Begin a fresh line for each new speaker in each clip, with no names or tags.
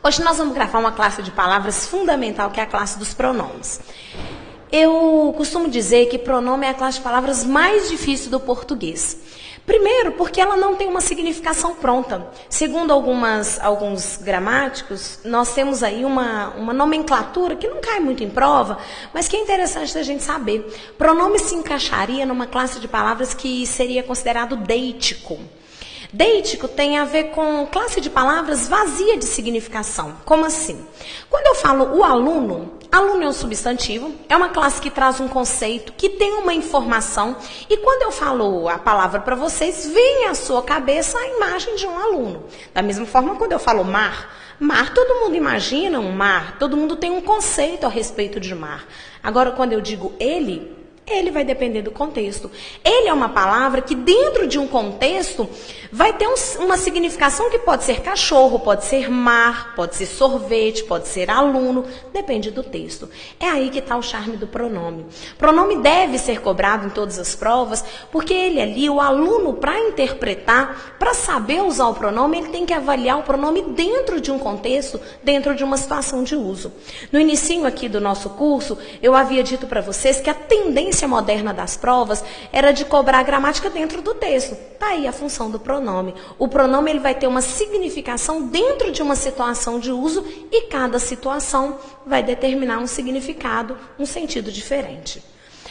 Hoje nós vamos gravar uma classe de palavras fundamental, que é a classe dos pronomes. Eu costumo dizer que pronome é a classe de palavras mais difícil do português. Primeiro, porque ela não tem uma significação pronta. Segundo alguns gramáticos, nós temos aí uma nomenclatura que não cai muito em prova, mas que é interessante da gente saber. Pronome se encaixaria numa classe de palavras que seria considerado deítico. Deítico tem a ver com classe de palavras vazia de significação. Como assim? Quando eu falo o aluno, aluno é um substantivo, é uma classe que traz um conceito, que tem uma informação, e quando eu falo a palavra para vocês, vem à sua cabeça a imagem de um aluno. Da mesma forma, quando eu falo mar, mar, todo mundo imagina um mar, todo mundo tem um conceito a respeito de mar. Agora, quando eu digo ele vai depender do contexto. Ele é uma palavra que dentro de um contexto vai ter uma significação que pode ser cachorro, pode ser mar, pode ser sorvete, pode ser aluno, depende do texto. É aí que está o charme do pronome. Pronome deve ser cobrado em todas as provas, porque ele ali, o aluno, para interpretar, para saber usar o pronome, ele tem que avaliar o pronome dentro de um contexto, dentro de uma situação de uso. No inicinho aqui do nosso curso, eu havia dito para vocês que a tendência moderna das provas era de cobrar a gramática dentro do texto. Está aí a função do pronome. O pronome ele vai ter uma significação dentro de uma situação de uso e cada situação vai determinar um significado, um sentido diferente.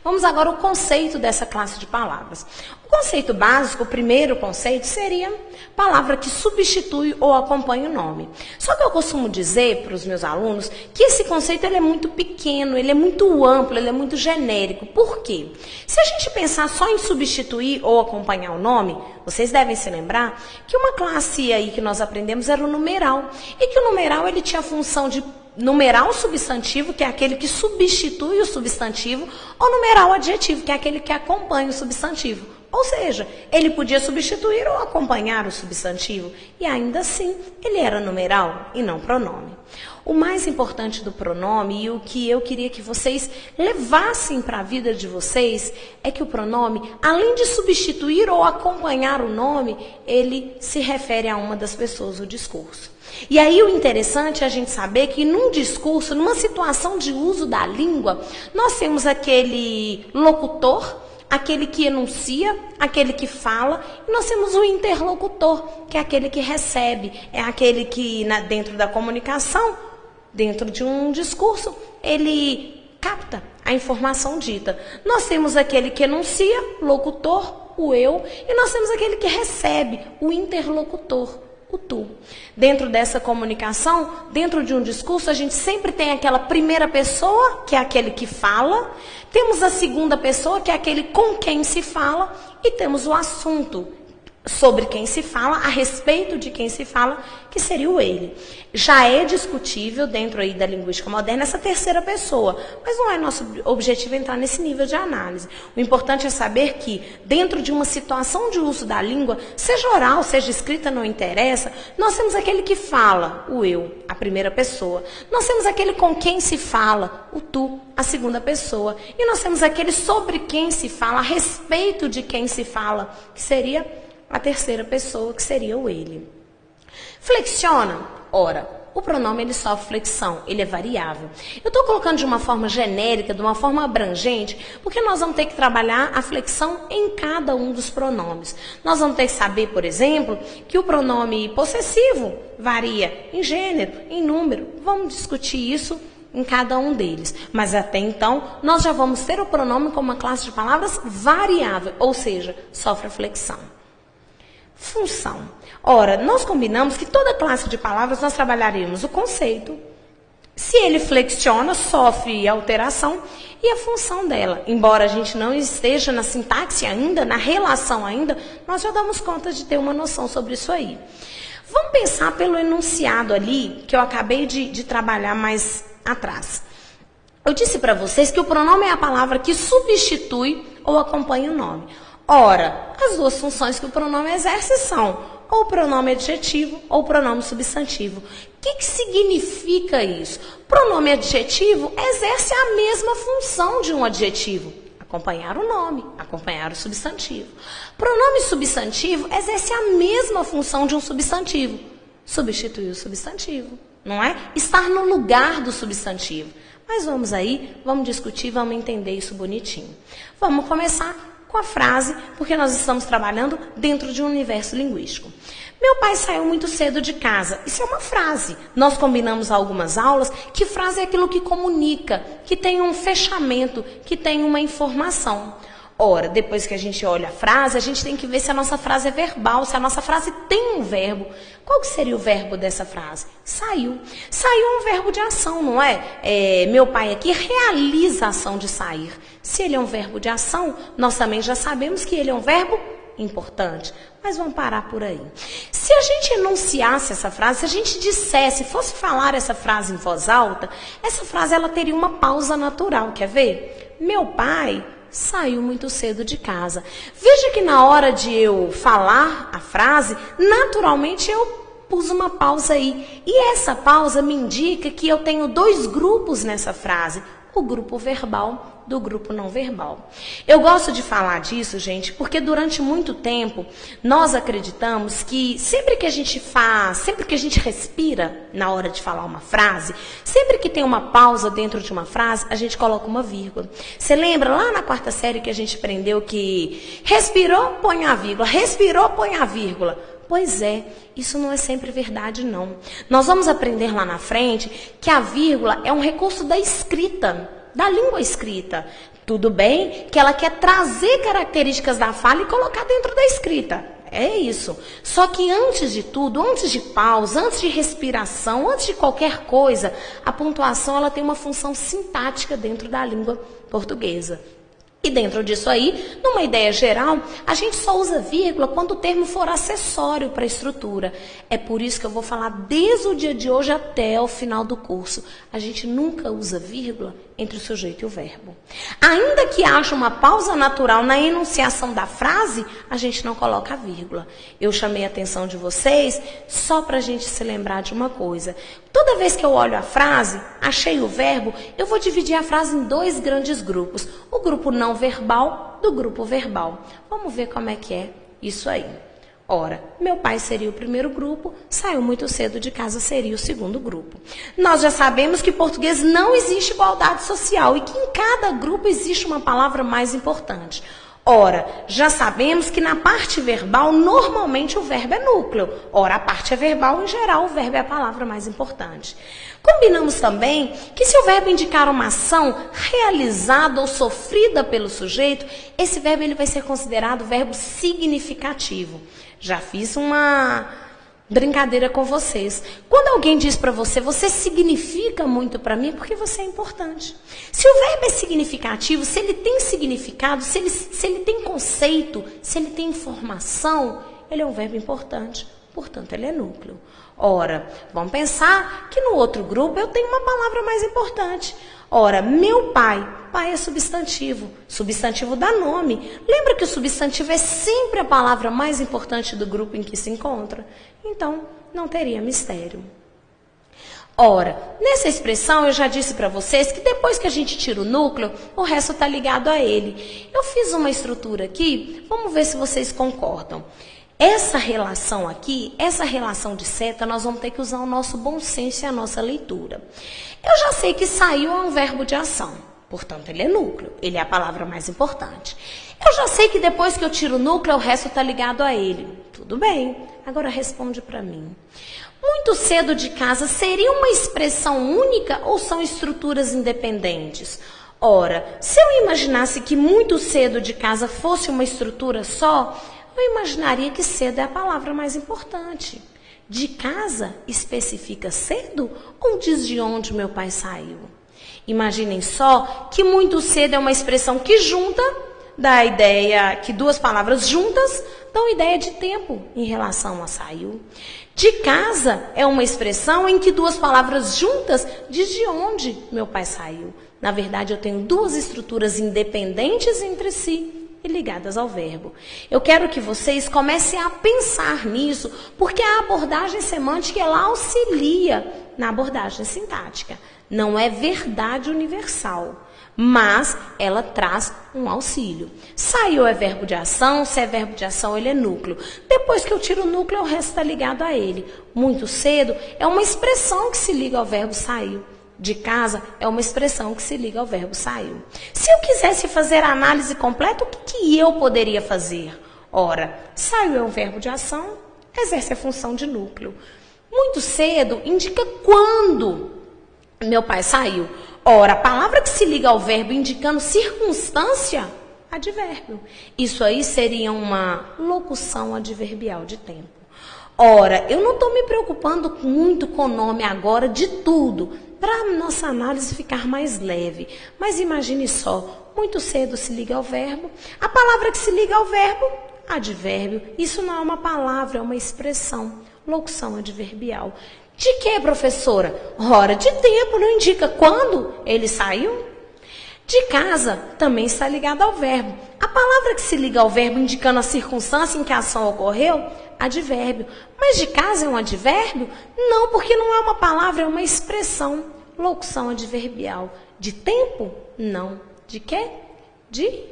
Vamos agora ao conceito dessa classe de palavras. O conceito básico, o primeiro conceito, seria palavra que substitui ou acompanha o nome. Só que eu costumo dizer para os meus alunos que esse conceito ele é muito pequeno, ele é muito amplo, ele é muito genérico. Por quê? Se a gente pensar só em substituir ou acompanhar o nome, vocês devem se lembrar que uma classe aí que nós aprendemos era o numeral. E que o numeral ele tinha a função de numerar o substantivo, que é aquele que substitui o substantivo, ou numerar o adjetivo, que é aquele que acompanha o substantivo. Ou seja, ele podia substituir ou acompanhar o substantivo, e ainda assim, ele era numeral e não pronome. O mais importante do pronome, e o que eu queria que vocês levassem para a vida de vocês, é que o pronome, além de substituir ou acompanhar o nome, ele se refere a uma das pessoas do discurso. E aí o interessante é a gente saber que num discurso, numa situação de uso da língua, nós temos aquele locutor, aquele que enuncia, aquele que fala, e nós temos o interlocutor, que é aquele que recebe, é aquele que dentro da comunicação, dentro de um discurso, ele capta a informação dita. Nós temos aquele que enuncia, locutor, o eu, e nós temos aquele que recebe, o interlocutor, o tu. Dentro dessa comunicação, dentro de um discurso, a gente sempre tem aquela primeira pessoa, que é aquele que fala, temos a segunda pessoa, que é aquele com quem se fala, e temos o assunto sobre quem se fala, a respeito de quem se fala, que seria o ele. Já é discutível dentro aí da linguística moderna essa terceira pessoa, mas não é nosso objetivo entrar nesse nível de análise. O importante é saber que dentro de uma situação de uso da língua, seja oral, seja escrita, não interessa, nós temos aquele que fala, o eu, a primeira pessoa. Nós temos aquele com quem se fala, o tu, a segunda pessoa. E nós temos aquele sobre quem se fala, a respeito de quem se fala, que seria a terceira pessoa, que seria o ele. Flexiona? Ora, o pronome ele sofre flexão, ele é variável. Eu estou colocando de uma forma genérica, de uma forma abrangente, porque nós vamos ter que trabalhar a flexão em cada um dos pronomes. Nós vamos ter que saber, por exemplo, que o pronome possessivo varia em gênero, em número. Vamos discutir isso em cada um deles. Mas até então, nós já vamos ter o pronome como uma classe de palavras variável, ou seja, sofre flexão. Função. Ora, nós combinamos que toda classe de palavras nós trabalharíamos o conceito. Se ele flexiona, sofre alteração e a função dela. Embora a gente não esteja na sintaxe ainda, na relação ainda, nós já damos conta de ter uma noção sobre isso aí. Vamos pensar pelo enunciado ali, que eu acabei de trabalhar mais atrás. Eu disse para vocês que o pronome é a palavra que substitui ou acompanha o nome. Ora, as duas funções que o pronome exerce são ou o pronome adjetivo ou o pronome substantivo. O que significa isso? Pronome adjetivo exerce a mesma função de um adjetivo. Acompanhar o nome, acompanhar o substantivo. Pronome substantivo exerce a mesma função de um substantivo. Substituir o substantivo. não é? Estar no lugar do substantivo. Mas vamos aí, vamos discutir, vamos entender isso bonitinho. Vamos começar com a frase, porque nós estamos trabalhando dentro de um universo linguístico. Meu pai saiu muito cedo de casa. Isso é uma frase. Nós combinamos algumas aulas que frase é aquilo que comunica, que tem um fechamento, que tem uma informação. Ora, depois que a gente olha a frase, a gente tem que ver se a nossa frase é verbal, se a nossa frase tem um verbo. Qual que seria o verbo dessa frase? Saiu. Saiu é um verbo de ação, não é? Meu pai aqui realiza a ação de sair. Se ele é um verbo de ação, nós também já sabemos que ele é um verbo importante. Mas vamos parar por aí. Se a gente enunciasse essa frase, se a gente dissesse, fosse falar essa frase em voz alta, essa frase ela teria uma pausa natural. Quer ver? Meu pai saiu muito cedo de casa. Veja que na hora de eu falar a frase, naturalmente eu pus uma pausa aí. E essa pausa me indica que eu tenho dois grupos nessa frase. O grupo verbal do grupo não verbal. Eu gosto de falar disso, gente, porque durante muito tempo nós acreditamos que sempre que a gente faz, sempre que a gente respira na hora de falar uma frase, sempre que tem uma pausa dentro de uma frase, a gente coloca uma vírgula. Você lembra lá na quarta série que a gente aprendeu que respirou, põe a vírgula, respirou, põe a vírgula? Pois é, isso não é sempre verdade, não. Nós vamos aprender lá na frente que a vírgula é um recurso da escrita, da língua escrita. Tudo bem que ela quer trazer características da fala e colocar dentro da escrita. É isso. Só que antes de tudo, antes de pausa, antes de respiração, antes de qualquer coisa, a pontuação ela tem uma função sintática dentro da língua portuguesa. E dentro disso aí, numa ideia geral, a gente só usa vírgula quando o termo for acessório para a estrutura. É por isso que eu vou falar desde o dia de hoje até o final do curso. A gente nunca usa vírgula entre o sujeito e o verbo. Ainda que haja uma pausa natural na enunciação da frase, a gente não coloca a vírgula. Eu chamei a atenção de vocês só para a gente se lembrar de uma coisa. Toda vez que eu olho a frase, achei o verbo, eu vou dividir a frase em dois grandes grupos. O grupo não verbal do grupo verbal. Vamos ver como é que é isso aí. Ora, meu pai seria o primeiro grupo, saiu muito cedo de casa seria o segundo grupo. Nós já sabemos que em português não existe igualdade social e que em cada grupo existe uma palavra mais importante. Ora, já sabemos que na parte verbal, normalmente o verbo é núcleo. Ora, a parte é verbal, em geral, o verbo é a palavra mais importante. Combinamos também que se o verbo indicar uma ação realizada ou sofrida pelo sujeito, esse verbo ele vai ser considerado verbo significativo. Já fiz uma brincadeira com vocês. Quando alguém diz para você, você significa muito para mim, porque você é importante. Se o verbo é significativo, se ele tem significado, se ele tem conceito, se ele tem informação, ele é um verbo importante. Portanto, ele é núcleo. Ora, vamos pensar que no outro grupo eu tenho uma palavra mais importante. Ora, meu pai. Pai é substantivo. Substantivo dá nome. Lembra que o substantivo é sempre a palavra mais importante do grupo em que se encontra? Então, não teria mistério. Ora, nessa expressão eu já disse para vocês que depois que a gente tira o núcleo, o resto está ligado a ele. Eu fiz uma estrutura aqui, vamos ver se vocês concordam. Essa relação aqui, essa relação de seta, nós vamos ter que usar o nosso bom senso e a nossa leitura. Eu já sei que saiu é um verbo de ação, portanto ele é núcleo, ele é a palavra mais importante. Eu já sei que depois que eu tiro o núcleo, o resto está ligado a ele. Tudo bem, agora responde para mim. Muito cedo de casa seria uma expressão única ou são estruturas independentes? Ora, se eu imaginasse que muito cedo de casa fosse uma estrutura só, eu imaginaria que cedo é a palavra mais importante. De casa especifica cedo ou diz de onde meu pai saiu? Imaginem só que muito cedo é uma expressão que junta, dá a ideia que duas palavras juntas dão ideia de tempo em relação a saiu. De casa é uma expressão em que duas palavras juntas diz de onde meu pai saiu. Na verdade, eu tenho duas estruturas independentes entre si e ligadas ao verbo. Eu quero que vocês comecem a pensar nisso, porque a abordagem semântica ela auxilia na abordagem sintática. Não é verdade universal, mas ela traz um auxílio. Saiu é verbo de ação, se é verbo de ação ele é núcleo. Depois que eu tiro o núcleo, o resto está ligado a ele. Muito cedo é uma expressão que se liga ao verbo saiu. De casa é uma expressão que se liga ao verbo saiu. Se eu quisesse fazer a análise completa, o que eu poderia fazer? Ora, saiu é um verbo de ação, exerce a função de núcleo. Muito cedo indica quando meu pai saiu. Ora, a palavra que se liga ao verbo indicando circunstância, advérbio. Isso aí seria uma locução adverbial de tempo. Ora, eu não estou me preocupando muito com o nome agora de tudo, para a nossa análise ficar mais leve. Mas imagine só, muito cedo se liga ao verbo. A palavra que se liga ao verbo, advérbio. Isso não é uma palavra, é uma expressão, locução adverbial. De que, professora? Ora, de tempo, não indica quando ele saiu? De casa também está ligado ao verbo. A palavra que se liga ao verbo indicando a circunstância em que a ação ocorreu, advérbio. Mas de casa é um advérbio? Não, porque não é uma palavra, é uma expressão, locução adverbial. De tempo? Não. De quê? De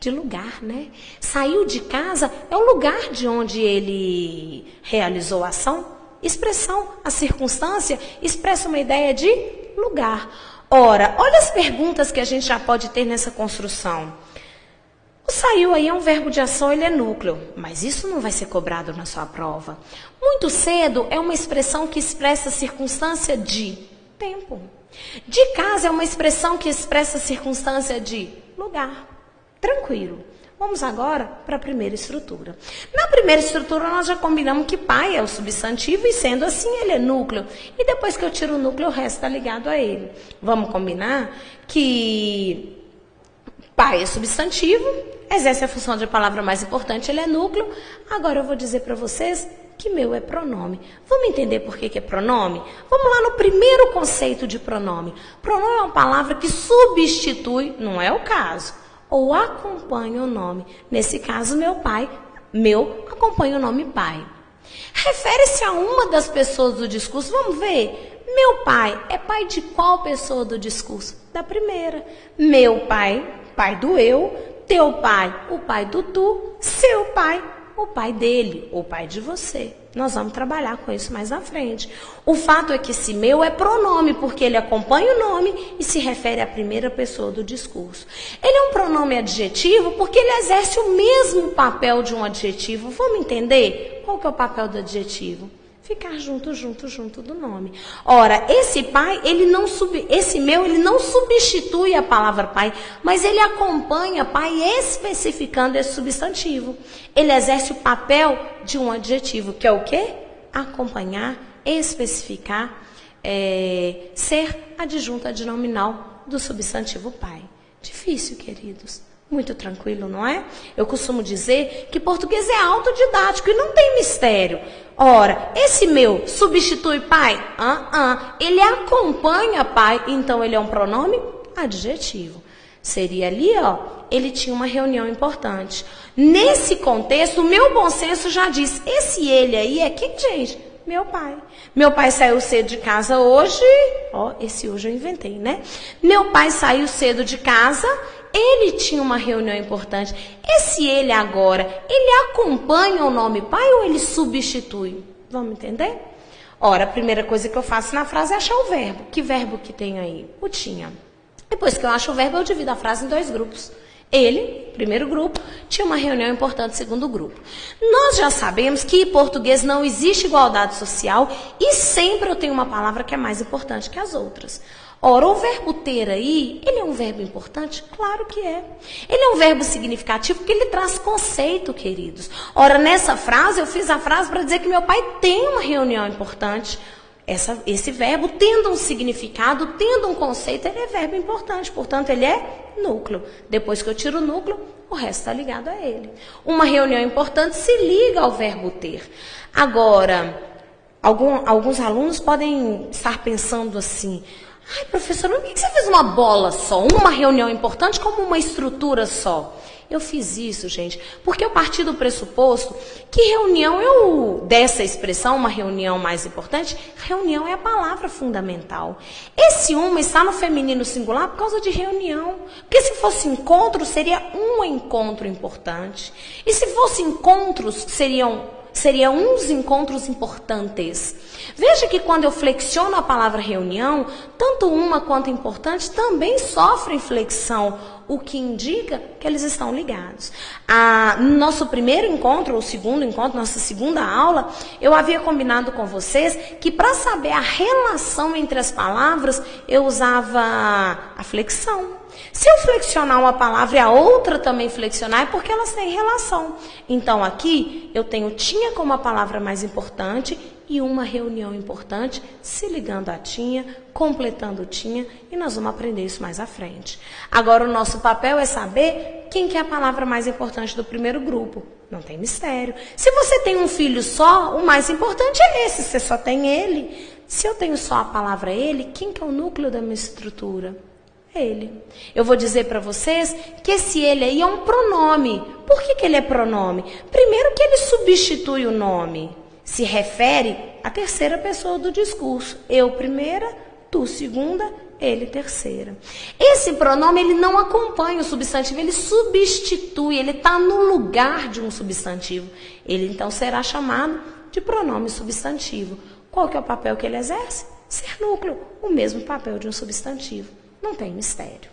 lugar, né? Saiu de casa é o lugar de onde ele realizou a ação. Expressão, a circunstância, expressa uma ideia de lugar. Ora, olha as perguntas que a gente já pode ter nessa construção. O saiu aí é um verbo de ação, ele é núcleo, mas isso não vai ser cobrado na sua prova. Muito cedo é uma expressão que expressa a circunstância de tempo. De casa é uma expressão que expressa a circunstância de lugar. Tranquilo. Vamos agora para a primeira estrutura. Na primeira estrutura, nós já combinamos que pai é o substantivo e, sendo assim, ele é núcleo. E depois que eu tiro o núcleo, o resto está ligado a ele. Vamos combinar que pai é substantivo, exerce a função de palavra mais importante, ele é núcleo. Agora eu vou dizer para vocês que meu é pronome. Vamos entender por que é pronome? Vamos lá no primeiro conceito de pronome. Pronome é uma palavra que substitui, não é o caso, ou acompanha o nome. Nesse caso, meu acompanha o nome pai. Refere-se a uma das pessoas do discurso. Vamos ver? Meu pai é pai de qual pessoa do discurso? Da primeira. Meu pai, pai do eu. Teu pai, o pai do tu. Seu pai, o pai dele, o pai de você. Nós vamos trabalhar com isso mais à frente. O fato é que esse meu é pronome, porque ele acompanha o nome e se refere à primeira pessoa do discurso. Ele é um pronome adjetivo porque ele exerce o mesmo papel de um adjetivo. Vamos entender? Qual que é o papel do adjetivo? Ficar junto do nome. Ora, esse pai, ele não substitui a palavra pai, mas ele acompanha pai especificando esse substantivo. Ele exerce o papel de um adjetivo, que é o quê? Acompanhar, especificar, ser adjunto adnominal do substantivo pai. Difícil, queridos. Muito tranquilo, não é? Eu costumo dizer que português é autodidático e não tem mistério. Ora, esse meu substitui pai? Ele acompanha pai, então ele é um pronome adjetivo. Seria ali, ó, ele tinha uma reunião importante. Nesse contexto, o meu bom senso já diz, esse ele aí é quem, gente? Meu pai. Meu pai saiu cedo de casa hoje. Ó, esse hoje eu inventei, né? Meu pai saiu cedo de casa. Ele tinha uma reunião importante. Esse ele agora, ele acompanha o nome pai ou ele substitui? Vamos entender? Ora, a primeira coisa que eu faço na frase é achar o verbo. Que verbo que tem aí? O tinha. Depois que eu acho o verbo, eu divido a frase em dois grupos. Ele, primeiro grupo, tinha uma reunião importante, segundo grupo. Nós já sabemos que em português não existe igualdade social e sempre eu tenho uma palavra que é mais importante que as outras. Ora, o verbo ter aí, ele é um verbo importante? Claro que é. Ele é um verbo significativo porque ele traz conceito, queridos. Ora, nessa frase, eu fiz a frase para dizer que meu pai tem uma reunião importante. Esse verbo, tendo um significado, tendo um conceito, ele é verbo importante. Portanto, ele é núcleo. Depois que eu tiro o núcleo, o resto está ligado a ele. Uma reunião importante se liga ao verbo ter. Agora, alguns alunos podem estar pensando assim, Ai, professora, por que você fez uma bola só? Uma reunião importante como uma estrutura só? Eu fiz isso, gente, porque eu parti do pressuposto que dessa expressão, uma reunião mais importante, reunião é a palavra fundamental. Esse uma está no feminino singular por causa de reunião. Porque se fosse encontro, seria um encontro importante. E se fosse encontros, seriam uns encontros importantes. Veja que quando eu flexiono a palavra reunião, tanto uma quanto importante também sofrem flexão, o que indica que eles estão ligados. No nosso primeiro encontro, ou segundo encontro, nossa segunda aula, eu havia combinado com vocês que para saber a relação entre as palavras, eu usava a flexão. Se eu flexionar uma palavra e a outra também flexionar, é porque elas têm relação. Então, aqui, eu tenho tinha como a palavra mais importante e uma reunião importante, se ligando a tinha, completando tinha, e nós vamos aprender isso mais à frente. Agora, o nosso papel é saber quem que é a palavra mais importante do primeiro grupo. Não tem mistério. Se você tem um filho só, o mais importante é esse, você só tem ele. Se eu tenho só a palavra ele, quem que é o núcleo da minha estrutura? Ele. Eu vou dizer para vocês que esse ele aí é um pronome. Por que ele é pronome? Primeiro que ele substitui o nome. Se refere à terceira pessoa do discurso. Eu primeira, tu segunda, ele terceira. Esse pronome ele não acompanha o substantivo, ele substitui, ele está no lugar de um substantivo. Ele então será chamado de pronome substantivo. Qual que é o papel que ele exerce? Ser núcleo, o mesmo papel de um substantivo. Não tem mistério.